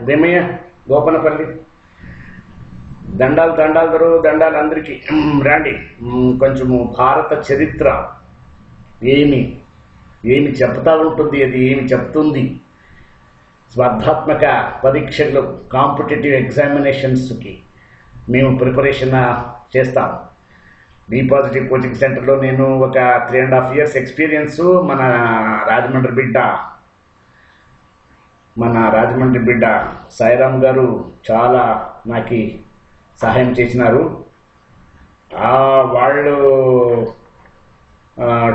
భీమయ్య గోపనపల్లి. దండాలు దండాలు దండాలు అందరికీ. రండి, కొంచెము భారత చరిత్ర ఏమి చెప్తా ఉంటుంది, అది ఏమి చెప్తుంది, స్పర్ధాత్మక పరీక్షలు కాంపిటేటివ్ ఎగ్జామినేషన్స్కి మేము ప్రిపరేషన్ చేస్తాం. బీ పాజిటివ్ కోచింగ్ సెంటర్లో నేను ఒక 3.5 years ఎక్స్పీరియన్స్. మన రాజమండ్రి బిడ్డ సాయిరామ్ గారు చాలా నాకు సహాయం చేసినారు. వాళ్ళు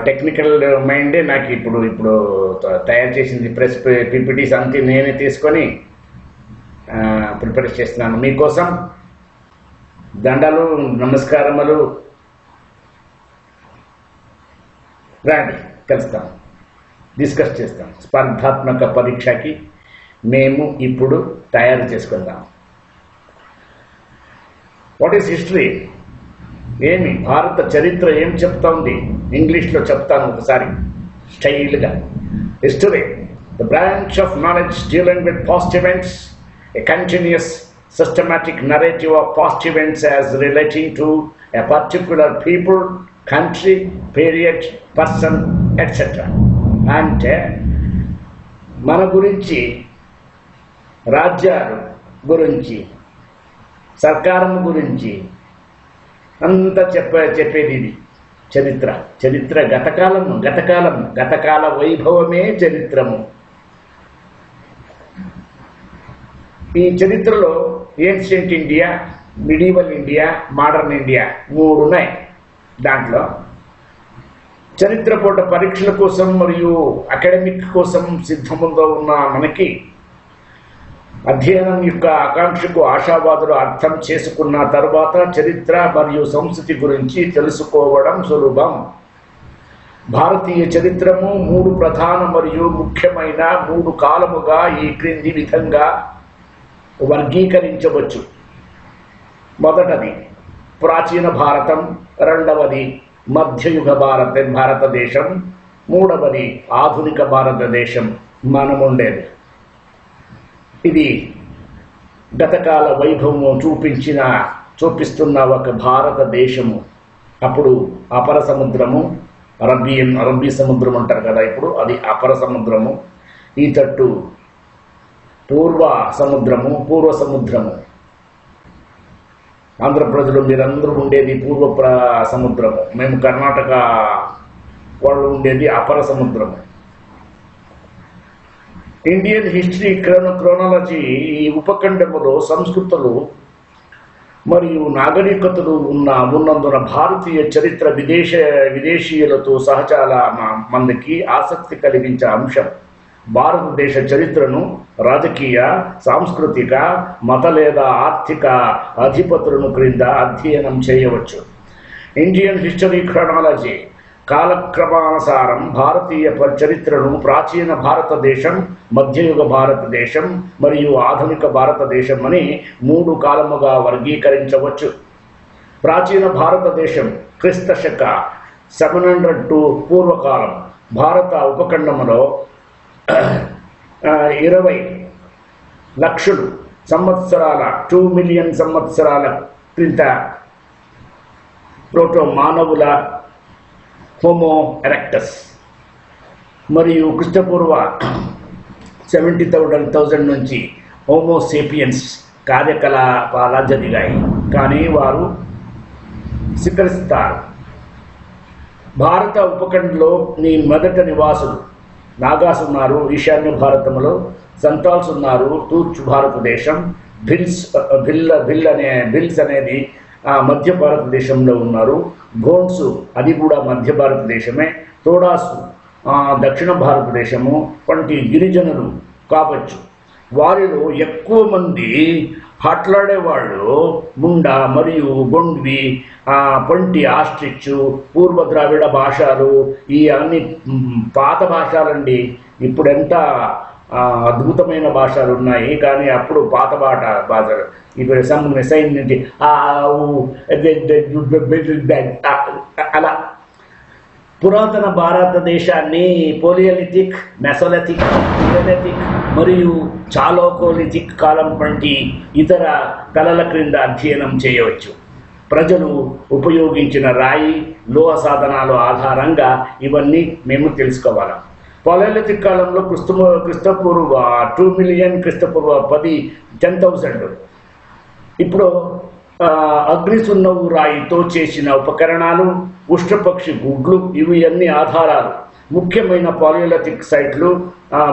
టెక్నికల్ మైండే నాకు ఇప్పుడు తయారు చేసింది. ప్రెస్ పీపీటీస్ అంతా నేనే తీసుకొని ప్రిపేర్ చేస్తున్నాను మీకోసం. దండాలు నమస్కారములు. రండి, కలుస్తాం, డిస్కస్ చేస్తాం. స్పర్ధాత్మక పరీక్షకి మేము ఇప్పుడు తయారు చేసుకుందాం. What is history? ఏమి భారత చరిత్ర ఏం చెప్తా ఉంది? ఇంగ్లీష్లో చెప్తాను ఒకసారి స్టైల్గా. History, the branch of knowledge dealing with past events, a continuous systematic narrative of past events as relating to a particular people, country, period, person, etc. అంటే మన గురించి, రాజ్యాలు గురించి, సర్కారం గురించి అంతా చెప్పేది ఇది చరిత్ర. గతకాల వైభవమే చరిత్రము. ఈ చరిత్రలో ancient India, medieval India, modern India 3 ఉన్నాయి. దాంట్లో చరిత్ర పూట పరీక్షల కోసం మరియు అకాడమిక్ కోసం సిద్ధంగా ఉన్న మనకి అధ్యయనం యొక్క ఆకాంక్షకు ఆశావాదులు అర్థం చేసుకున్న తర్వాత చరిత్ర మరియు సంస్కృతి గురించి తెలుసుకోవడం సులభం. భారతీయ చరిత్రము 3 ప్రధాన మరియు ముఖ్యమైన 3 కాలముగా ఈ క్రింది విధంగా వర్గీకరించవచ్చు. మొదటది ప్రాచీన భారతం, రెండవది మధ్యయుగ భారతదేశం, మూడవది ఆధునిక భారతదేశం మనముండేది. ఇది గతకాల వైభవము చూపిస్తున్న ఒక భారతదేశము. అప్పుడు అపర సముద్రము, అరబ్బీ సముద్రం అంటారు కదా, ఇప్పుడు అది అపర సముద్రము. ఈ తట్టు పూర్వ సముద్రము. ఆంధ్రప్రదేశ్లో మీరందరూ ఉండేది పూర్వ సముద్రము, మేము కర్ణాటక వాళ్ళు ఉండేది అపర సముద్రము. ఇండియన్ హిస్టరీ క్రోనాలజీ ఈ ఉపఖండములో సంస్కృతులు మరియు నాగరికతలు ఉన్నందున భారతీయ చరిత్ర విదేశీయులతో చాలా మందికి ఆసక్తి కలిగించే అంశం. భారతదేశ చరిత్రను రాజకీయ, సాంస్కృతిక, మత లేదా ఆర్థిక అధిపతులను క్రింద అధ్యయనం చేయవచ్చు. ఇండియన్ హిస్టరీ క్రోనాలజీ కాలక్రమానుసారం భారతీయ చరిత్రను ప్రాచీన భారతదేశం, మధ్యయుగ భారతదేశం మరియు ఆధునిక భారతదేశం అని 3 కాలముగా వర్గీకరించవచ్చు. ప్రాచీన భారతదేశం క్రీస్తశక 700 పూర్వకాలం. భారత ఉపఖండములో 20 లక్షలు సంవత్సరాల 2 మిలియన్ సంవత్సరాల క్రింద ప్రోటో మానవుల హోమో ఎరెక్టస్ మరియు క్రిస్తపూర్వ 70,000 నుంచి హోమో సేపియన్స్ కార్యకలాపాల జరిగాయి, కానీ వారు స్వీకరిస్తారు. భారత ఉపఖండంలో మొదట నివాసులు నాగాస్ ఉన్నారు. ఈశాన్య భారతంలో సంతాల్స్ ఉన్నారు. తూర్పు భారతదేశం, భిల్స్ అనేది మధ్య భారతదేశంలో ఉన్నారు. గోండ్స్ అది కూడా మధ్య భారతదేశమే. తోడాసు దక్షిణ భారతదేశము వంటి గిరిజనులు కావచ్చు. వారిలో ఎక్కువ మంది మాట్లాడేవాళ్ళు ముండా మరియు గొండ్వి, పొంటి, ఆస్ట్రిచ్, పూర్వ ద్రావిడ భాషలు, ఈ అన్ని పాత భాషలండి. ఇప్పుడెంత అద్భుతమైన భాషలు ఉన్నాయి, కానీ అప్పుడు పాత భాషలు. ఇప్పుడు సైన్ నుంచి అలా పురాతన భారతదేశాన్ని పోలియోలిథిక్, మెసోలిథిక్, నియోలిథిక్, మరియు చాలోకోలిథిక్ కాలం వంటి ఇతర కళల క్రింద అధ్యయనం చేయవచ్చు. ప్రజలు ఉపయోగించిన రాయి, లోహ సాధనాల ఆధారంగా ఇవన్నీ మేము తెలుసుకోవాలి. పాలియోలిథిక్ కాలంలో క్రిస్తపూర్వ 2 మిలియన్, క్రిస్తపూర్వ 10,000. ఇప్పుడు అగ్నిసున్నవు రాయితో చేసిన ఉపకరణాలు, ఉష్ట్రపక్షి గుడ్లు, ఇవి అన్ని ఆధారాలు. ముఖ్యమైన పాలియోలిథిక్ సైట్లు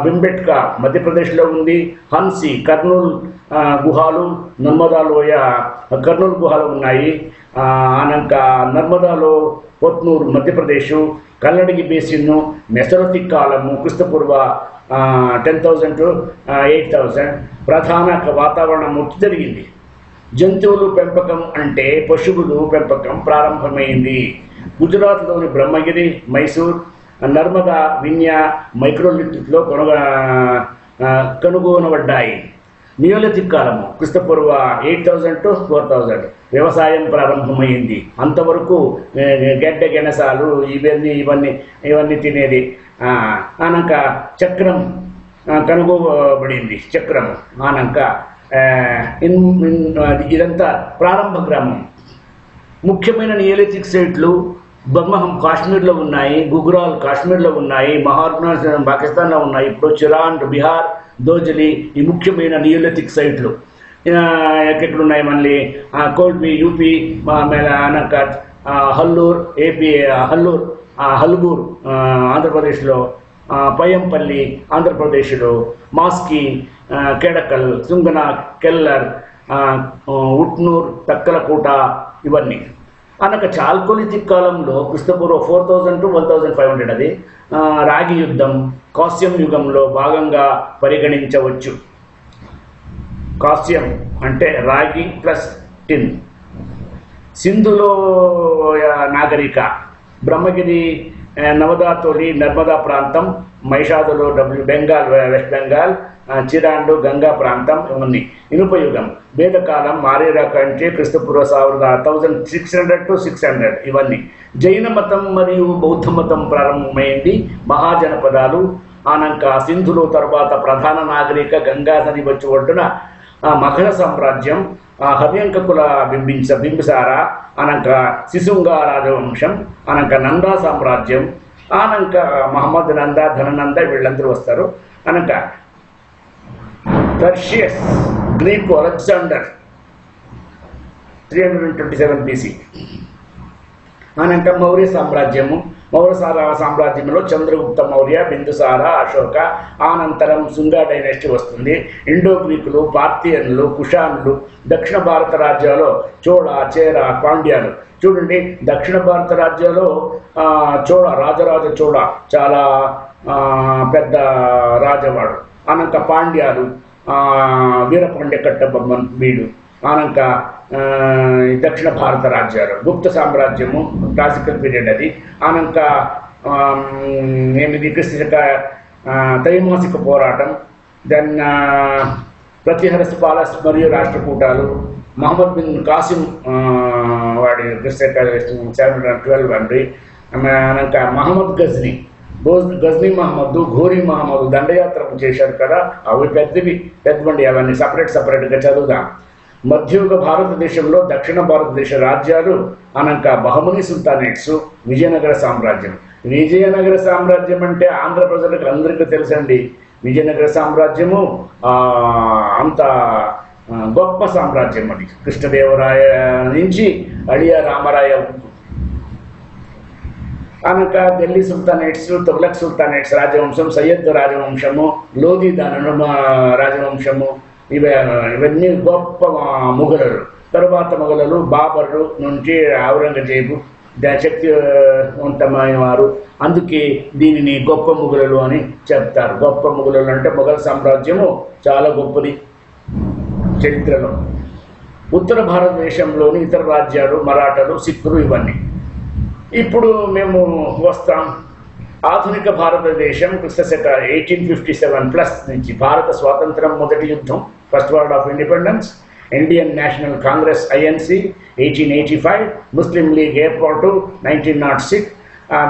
భింబెట్కా మధ్యప్రదేశ్లో ఉంది, హన్సీ కర్నూలు గుహాలు, నర్మదా లోయ కర్నూలు గుహాలు ఉన్నాయి. అనంక నర్మదాలో పొత్నూరు మధ్యప్రదేశ్, కల్లడిగి బేసిన్, మెసోలిథిక్ కాలము క్రిస్తపూర్వ 10,000 to 8,000. ప్రధాన వాతావరణం జరిగింది. జంతువులు పెంపకం అంటే పశువులు పెంపకం ప్రారంభమైంది. గుజరాత్లోని బ్రహ్మగిరి, మైసూర్, నర్మదా, విన్యా మైక్రోలిథిక్లో కనుగొనబడ్డాయి. నియోలిథిక్ కాలము క్రిస్తపూర్వ 8,000 to 4,000. వ్యవసాయం ప్రారంభమైంది. అంతవరకు గడ్డ గెనసాలు ఇవన్నీ తినేది. ఆనంక చక్రం కనుగొనబడింది. చక్రం ఆనంక ఇదంతా ప్రారంభ గ్రామం. ముఖ్యమైన నియోలిథిక్ సైట్లు బర్మహం కాశ్మీర్లో ఉన్నాయి, గుగ్రాల్ కాశ్మీర్లో ఉన్నాయి, మహారాష్ట్ర పాకిస్తాన్లో ఉన్నాయి. ఇప్పుడు చిరాన్, బీహార్, దోజలి ఈ ముఖ్యమైన నియోలిథిక్ సైట్లు. ఎక్కడున్నాయి మళ్ళీ కోల్బి యూపీ, అనకట్, హల్లూర్ ఏపీ, హల్గూర్ ఆంధ్రప్రదేశ్లో, పయంపల్లి ఆంధ్రప్రదేశ్లో, మాస్కి, కేడకల్, సుంగనాక్, కెల్లర్, ఉట్నూర్, తక్కలకోట ఇవన్నీ. అనక చాల్కోలిథిక్ కాలంలో క్రిస్తపూర్వ 4,000 to 1,500. అది రాగి యుద్ధం కాస్యం యుగంలో భాగంగా పరిగణించవచ్చు. కాస్యం అంటే రాగి ప్లస్ టిన్. సింధులో నాగరిక బ్రహ్మగిరి, నవదాతోలి, నర్మదా ప్రాంతం, మైషాదులో బెంగాల్, వెస్ట్ బెంగాల్, చిరాండు, గంగా ప్రాంతం ఇవన్నీ. ఇనుపయుగం వేదకాలం మారేరా కంటే క్రిస్తపూర్వ 1600 to 600 ఇవన్నీ. జైన మతం మరియు బౌద్ధ మతం ప్రారంభమైంది. మహాజనపదాలు ఆనంక సింధులో తర్వాత ప్రధాన నాగరిక గంగా నది వచ్చి ఒడ్డున మగధ సామ్రాజ్యం, హర్యంకకుల బింబిసార, అనంక సిసుంగ రాజవంశం, అనంక నందా సామ్రాజ్యం, ఆనంక మహమ్మద్ నంద, ధననంద వీళ్ళందరూ వస్తారు. అనంక పర్షియస్, గ్రీకు అలెగ్జాండర్ 327 BC. అనంక మౌర్య సామ్రాజ్యము. మౌర్య సామ్రాజ్యంలో చంద్రగుప్త మౌర్య, బిందుసార, అశోక, అనంతరం సుంగా డైనాసిటీ వస్తుంది. ఇండో గ్రీకులు, పార్థియన్లు, కుషాన్లు. దక్షిణ భారత రాజ్యాల్లో చోళ, చేర, పాండ్యాలు. చూడండి, దక్షిణ భారత రాజ్యాల్లో రాజరాజ చోళ చాలా పెద్ద రాజవాడు. అనంక పాండ్యాలు, వీరపాండ్య కట్టబొమ్మన్ వీడు. అనంక దక్షిణ భారత రాజ్యాలు. గుప్త సామ్రాజ్యము క్లాసికల్ పీరియడ్ అది. అనంక 8 క్రిస్తశక త్రైమాసిక పోరాటం. దెన్ ప్రతిహరస్ పాలస్ మరియు రాష్ట్రకూటాలు. మహమ్మద్ బిన్ కాసిం వాడి క్రిస్తశక 712 అండి. అనంక మహమ్మద్ గజ్నీ మహమ్మద్, ఘోరీ మహమ్మద్ దండయాత్ర చేశారు కదా, అవి పెద్దవండి. అవన్నీ సపరేట్గా చదువుదాం. మధ్యయుగ భారతదేశంలో దక్షిణ భారతదేశ రాజ్యాలు అనంక బహమనీ సుల్తానేట్స్, విజయనగర సామ్రాజ్యం. విజయనగర సామ్రాజ్యం అంటే ఆంధ్ర ప్రజలకు అందరికీ తెలుసండి. విజయనగర సామ్రాజ్యము అంత గొప్ప సామ్రాజ్యం. అది కృష్ణదేవరాయ నుంచి అడియా రామరాయ. అనంక ఢిల్లీ సుల్తానేట్స్, తుగ్లక్ సుల్తానేట్స్ రాజవంశం, సయ్యద్ రాజవంశము, లోధి రాజవంశము. ఇవన్నీ గొప్ప మొఘలులు. తరువాత మొఘలులు బాబర్లు నుంచి ఔరంగజేబు శక్తివంతమైన వారు. అందుకే దీనిని గొప్ప మొఘలులు అని చెప్తారు. గొప్ప మొఘలులు అంటే మొఘల్ సామ్రాజ్యము చాలా గొప్పది చరిత్రలో. ఉత్తర భారతదేశంలోని ఇతర రాజ్యాలు మరాఠాలు, సిక్కులు ఇవన్నీ. ఇప్పుడు మేము వస్తాం. ఆధునిక భారతదేశం క్రిస్తశక 1857+ నుంచి భారత స్వాతంత్రం మొదటి యుద్ధం, first war of independence, Indian national Congress INC 1885, Muslim league ఏర్పాటు 1906,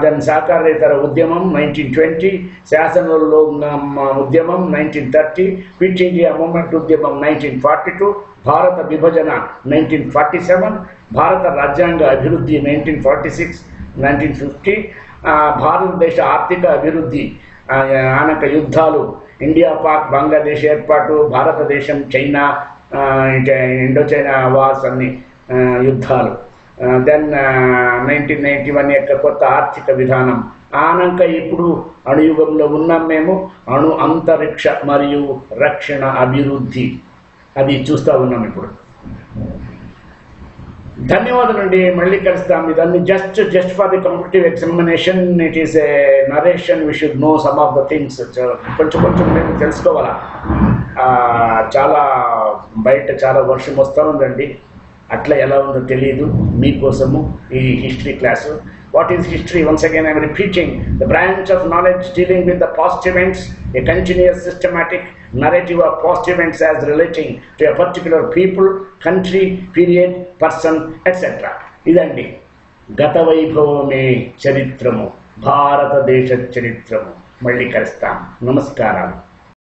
దెన్ సహకారేతర ఉద్యమం 1920, శాసనోల్లంఘన ఉద్యమం 1930, క్విట్ ఇండియా మూవ్మెంట్ ఉద్యమం 1942, భారత విభజన 1947, భారత రాజ్యాంగ అభివృద్ధి 1946, 1950, భారతదేశ ఆర్థిక అభివృద్ధి, అనేక యుద్ధాలు, ఇండియా పాక్ బంగ్లాదేశ్ ఏర్పాటు, భారతదేశం చైనా, ఇండో చైనా వార్స్ అన్ని యుద్ధాలు, దెన్ 1991 యొక్క కొత్త ఆర్థిక విధానం, ఆనంక ఇప్పుడు అణుయుగంలో ఉన్నాం మేము. అణు అంతరిక్ష మరియు రక్షణ అభివృద్ధి అది చూస్తూ ఉన్నాం ఇప్పుడు. ధన్యవాదాలండి, మళ్ళీ కలుస్తాం. ఇదన్నీ just for the competitive examination. It is a narration. We should know some of the things. కొంచెం మేము తెలుసుకోవాలా. చాలా బయట చాలా వర్షం వస్తూ ఉందండి, అట్లా ఎలా ఉందో తెలియదు. మీకోసము ఈ history class. What is history? Once again I'm repeating. The branch of knowledge dealing with the past events, a continuous systematic narrative of past events as relating to a particular people, country, period, person, etc. ఇదండి గత వైభవమే చరిత్రము, భారతదేశ చరిత్రము. మళ్ళీ కలుస్తాం. నమస్కారాలు.